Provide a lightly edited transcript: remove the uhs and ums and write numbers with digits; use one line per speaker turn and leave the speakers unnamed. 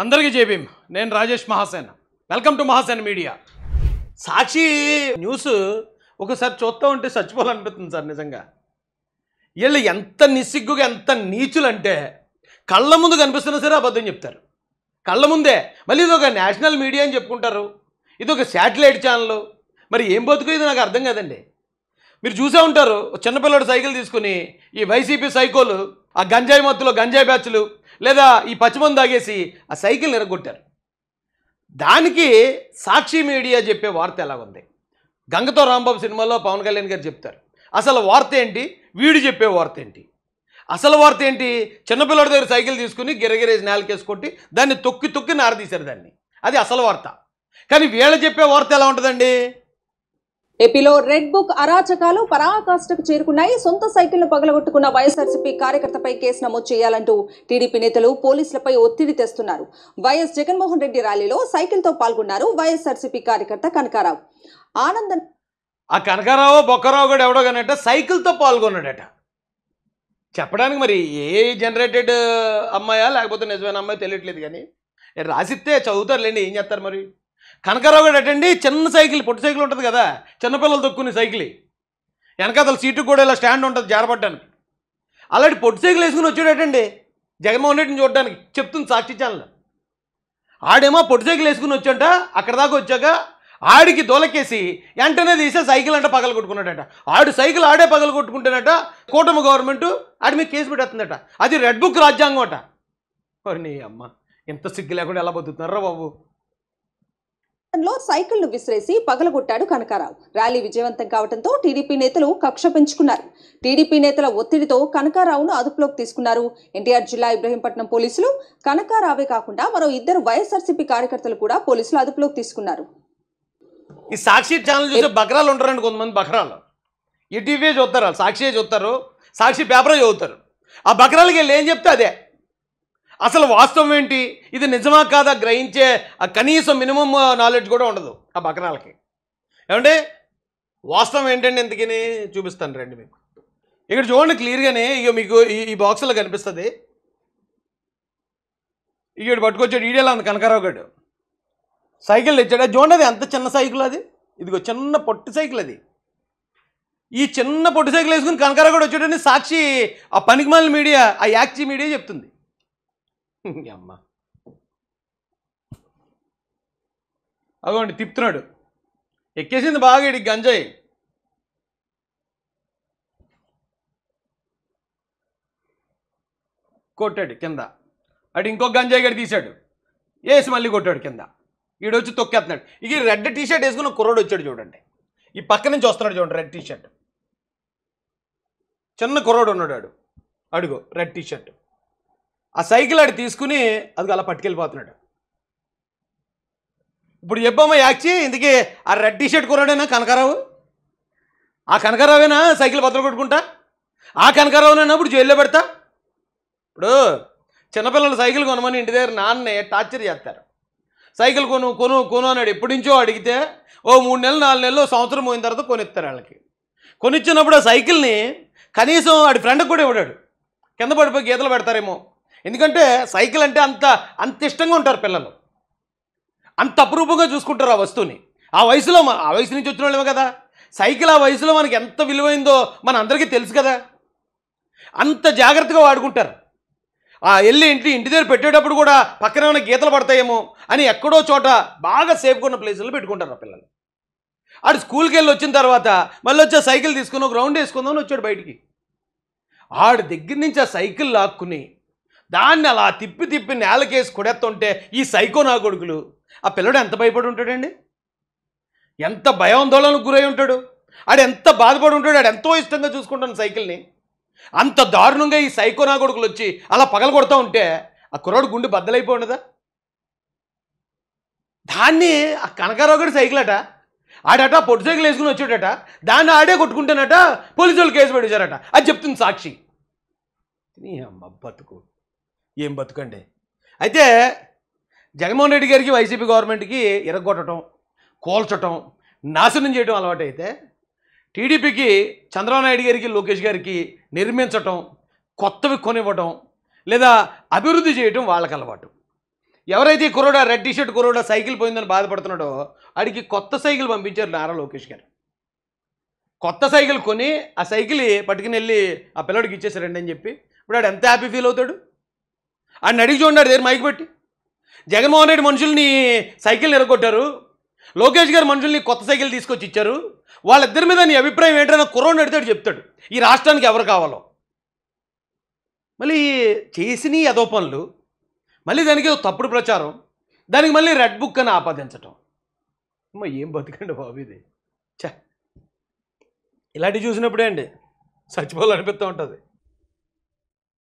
అందరికీ జై భీమ్. నేను Rajesh Mahasen. Welcome to Mahasen media. Sakshi news ఒకసారి చూస్తూ ఉంటే చచ్చిపోవాలనిపిస్తుంది సార్. నిజంగా వీళ్ళు ఎంత నిస్సిగ్గుగా ఎంత నీచులంటే కళ్ళ ముందు కనిపిస్తున్నా సరే అబద్ధం చెప్తారు. కళ్ళ ముందే. మళ్ళీ ఇది ఒక నేషనల్ మీడియా అని చెప్పుకుంటారు, ఇది ఒక శాటిలైట్ ఛానల్. మరి ఏం బతుకు ఇది నాకు అర్థం కాదండి. మీరు చూసే ఉంటారు, చిన్నపిల్లడు సైకిల్ తీసుకుని ఈ వైసీపీ సైకోలు ఆ గంజాయి మత్తులో గంజాయి బ్యాచ్లు లేదా ఈ పచ్చిమందు తాగేసి ఆ సైకిల్ ఎరగొట్టారు. దానికి సాక్షి మీడియా చెప్పే వార్త ఎలా ఉంది? గంగతో రాంబాబు సినిమాలో పవన్ కళ్యాణ్ గారు చెప్తారు. అసలు వార్త ఏంటి, వీడు చెప్పే వార్త ఏంటి? అసలు వార్త ఏంటి? చిన్నపిల్లడి దగ్గర సైకిల్ తీసుకుని గిరగిరేసి నేలకేసుకొట్టి దాన్ని తొక్కి తొక్కి నారదీశారు దాన్ని. అది అసలు వార్త. కానీ వీళ్ళు చెప్పే వార్త ఎలా ఉంటుందండి?
ఏపీలో రెడ్ బుక్ అరాచకాలు పరాకాష్ఠకు చేరుకున్నాయి. సొంత సైకిల్ను పగలగొట్టుకున్న వైఎస్ఆర్సీపీ కార్యకర్తపై కేసు నమోదు చేయాలంటూ టీడీపీ నేతలు పోలీసులపై ఒత్తిడి తెస్తున్నారు. వైఎస్ జగన్మోహన్ రెడ్డి ర్యాలీలో సైకిల్తో పాల్గొన్నారు వైఎస్ఆర్సీపీ కార్యకర్త కనకారావు. ఆనందన్
ఆ కనకారావు బొక్కరావు కూడా ఎవడో కానట సైకిల్తో పాల్గొన్నాడట. చెప్పడానికి మరి ఏ జనరేటెడ్ అమ్మాయా లేకపోతే నిజమైన అమ్మాయి తెలియట్లేదు, కానీ రాసిస్తే చదువుతారులేండి, ఏం చేస్తారు మరి. కనకారావు కూడా అటండి చిన్న సైకిల్, పొట్టి సైకిల్ ఉంటుంది కదా, చిన్నపిల్లలు తొక్కునే సైకిల్, వెనకాతల సీటు కూడా ఇలా స్టాండ్ ఉంటుంది జారపడ్డానికి. అలాంటి పొట్టి సైకిల్ వేసుకుని వచ్చాడటండి జగన్మోహన్ రెడ్డిని చూడడానికి, చెప్తుంది సాక్షి ఛానల్. ఆడేమో పొట్టి సైకిల్ వేసుకుని వచ్చాట, అక్కడ దాకా వచ్చాక ఆడికి దొలకేసి వెంటనే తీసే సైకిల్ అంటే పగల కొట్టుకున్నాడట. ఆడు సైకిల్ ఆడే పగల కొట్టుకుంటేనట కూటమి గవర్నమెంట్ ఆడి మీద కేసు పెట్టేస్తుందట. అది రెడ్ బుక్ రాజ్యాంగం అట. నీ అమ్మ, ఎంత సిగ్గు లేకుండా ఎలా బతుకుతున్నారా బాబు.
లో సైకిల్ ను విసిరేసి పగలగొట్టాడు కనకారావు. ర్యాలీ విజయవంతం కావడంతో టీడీపీ నేతలు కక్ష పెంచుకున్నారు. టీడీపీ నేతల ఒత్తిడితో కనకారావును అదుపులోకి తీసుకున్నారు. ఎన్టీఆర్ జిల్లా ఇబ్రహీంపట్నం పోలీసులు కనకారావే కాకుండా మరో ఇద్దరు వైఎస్ఆర్సీపీ కార్యకర్తలు కూడా పోలీసులు అదుపులోకి తీసుకున్నారు.
ఈ సాక్షి ఛానల్ చూసే బకరాలు ఉంటారండి కొంతమంది. బకరాలు ఈటీవీ చూస్తారు, సాక్షి చూస్తారు, సాక్షి పేపరే చదువుతారు. ఆ బకరాలకి వెళ్ళి ఏం చెప్తే అదే. అసలు వాస్తవం ఏంటి, ఇది నిజమా కాదా గ్రహించే ఆ కనీసం మినిమం నాలెడ్జ్ కూడా ఉండదు ఆ బకరాలకి. ఏమంటే వాస్తవం ఏంటండి ఎందుకని చూపిస్తాను రండి మీకు. ఇక్కడ చూడండి క్లియర్గానే, ఇక మీకు ఈ బాక్స్లో కనిపిస్తుంది. ఇక పట్టుకొచ్చాడు ఈడేలా ఉంది కనకారావు గారు. సైకిల్ తెచ్చాడు. అది చూడండి, అది ఎంత చిన్న సైకిల్ అది. ఇదిగో చిన్న పొట్టి సైకిల్ అది. ఈ చిన్న పొట్టి సైకిల్ వేసుకుని కనకారావు కూడా వచ్చాడని సాక్షి ఆ పనికిమాలిన మీడియా, ఆ యాక్చి మీడియా చెప్తుంది. అమ్మ అగోండి తిప్పుతున్నాడు, ఎక్కేసింది బాగా ఇడి గంజాయి. కొట్టాడు కింద. అటు ఇంకొక గంజాయి గడి తీశాడు, వేసి మళ్ళీ కొట్టాడు కింద. ఈడొచ్చి తొక్కేస్తున్నాడు. ఇక రెడ్ టీషర్ట్ వేసుకుని కుర్రోడు వచ్చాడు చూడండి, ఈ పక్క నుంచి వస్తున్నాడు చూడండి రెడ్ టీషర్ట్. చిన్న కుర్రోడు ఉన్నాడు, అడుగు రెడ్ టీషర్ట్. ఆ సైకిల్ ఆడు తీసుకుని అది అలా పట్టుకెళ్ళిపోతున్నాడు. ఇప్పుడు చెప్పమ్మా యాక్చి, ఇందుకే ఆ రెడ్ టీషర్ట్ కుర్రాడేనా కనకారావు? ఆ కనకారావేనా సైకిల్ బద్దలు కొట్టుకుంటా? ఆ కనకారావునైనా ఇప్పుడు జైల్లో పెడతా? ఇప్పుడు చిన్నపిల్లలు సైకిల్ కొనమని ఇంటి దగ్గర నాన్నే టార్చర్ చేస్తారు. సైకిల్ కొను కొను కొను అన్నాడు. ఎప్పటి నుంచో అడిగితే ఓ 3 నెలలు 4 నెలలు సంవత్సరం పోయిన తర్వాత కొనిస్తారు వాళ్ళకి. కొనిచ్చినప్పుడు ఆ సైకిల్ని కనీసం ఆడి ఫ్రెండ్కి కూడా ఇవ్వడాడు, కింద పడిపోయి గీతలు పెడతారేమో. ఎందుకంటే సైకిల్ అంటే అంత ఇష్టంగా ఉంటారు పిల్లలు, అంత అపురూపంగా చూసుకుంటారు ఆ వస్తువుని. ఆ వయసులో ఆ వయసు నుంచి వచ్చిన వాళ్ళేమో కదా. సైకిల్ ఆ వయసులో మనకి ఎంత విలువైందో మన అందరికీ తెలుసు కదా. అంత జాగ్రత్తగా వాడుకుంటారు. వెళ్ళి ఇంటి దగ్గర పెట్టేటప్పుడు కూడా పక్కన ఏమైనా గీతలు పడతాయేమో అని ఎక్కడో చోట బాగా సేఫ్గా ఉన్న ప్లేసుల్లో పెట్టుకుంటారు ఆ పిల్లలు. ఆడు స్కూల్కి వెళ్ళి వచ్చిన తర్వాత మళ్ళీ వచ్చి ఆ సైకిల్ తీసుకుని ఒక రౌండ్ వేసుకుందామని వచ్చాడు బయటికి. ఆడి దగ్గర నుంచి ఆ సైకిల్ లాక్కుని దాన్ని అలా తిప్పి తిప్పి నేలకేసి కొడేస్తుంటే ఈ సైకో నా కొడుకులు, ఆ పిల్లడు ఎంత భయపడి ఉంటాడండి, ఎంత భయాందోళనకు గురై ఉంటాడు, ఆడు ఎంత బాధపడి ఉంటాడు. ఆడు ఎంతో ఇష్టంగా చూసుకుంటాను సైకిల్ని. అంత దారుణంగా ఈ సైకో నా కొడుకులు వచ్చి అలా పగల కొడతా ఉంటే ఆ కుర్రాడు గుండె బద్దలైపోయినదా? దాన్ని ఆ కనకారావు గారి సైకిల్ అట, ఆడట పొట్టి సైకిల్ వేసుకుని వచ్చాడట, దాన్ని ఆడే కొట్టుకుంటేనట పోలీసు వాళ్ళు కేసు పెట్టేశారట. అది చెప్తుంది సాక్షి. అమ్మ బతుకు, ఏం బతుకండి. అయితే జగన్మోహన్ రెడ్డి గారికి వైసీపీ గవర్నమెంట్కి ఇరగొట్టడం, కోల్చటం, నాశనం చేయడం అలవాటు అయితే టీడీపీకి చంద్రబాబు నాయుడు గారికి లోకేష్ గారికి నిర్మించటం, కొత్తవి కొనివ్వటం లేదా అభివృద్ధి చేయటం వాళ్ళకి అలవాటు. ఎవరైతే ఈ కుర్రోడు రెడ్ టీషర్ట్ కుర్రోడు సైకిల్ పోయిందని బాధపడుతున్నాడో ఆడికి కొత్త సైకిల్ పంపించారు నారా లోకేష్ గారు. కొత్త సైకిల్ కొని ఆ సైకిల్ పట్టుకుని వెళ్ళి ఆ పిల్లడికి ఇచ్చేసారండి అని చెప్పి ఇప్పుడు ఆడు ఎంత హ్యాపీ ఫీల్ అవుతాడు. ఆడిని అడిగి చూడండి దగ్గర మైక్ పెట్టి. జగన్మోహన్ రెడ్డి మనుషుల్ని సైకిల్ ఎరగొట్టారు, లోకేష్ గారు మనుషుల్ని కొత్త సైకిల్ తీసుకొచ్చి ఇచ్చారు, వాళ్ళిద్దరి మీద నీ అభిప్రాయం ఏంటన్నా కుర్రోడిని అడితాడు చెప్తాడు ఈ రాష్ట్రానికి ఎవరు కావాలో. మళ్ళీ చేసిన అదో పనులు, మళ్ళీ దానికి తప్పుడు ప్రచారం, దానికి మళ్ళీ రెడ్ బుక్ అని ఆపాదించటం. అమ్మ ఏం బతికండి బాబు ఇది. చ ఇలాంటివి చూసినప్పుడే అండి చచ్చిపోవాలనిపిస్తూ ఉంటుంది.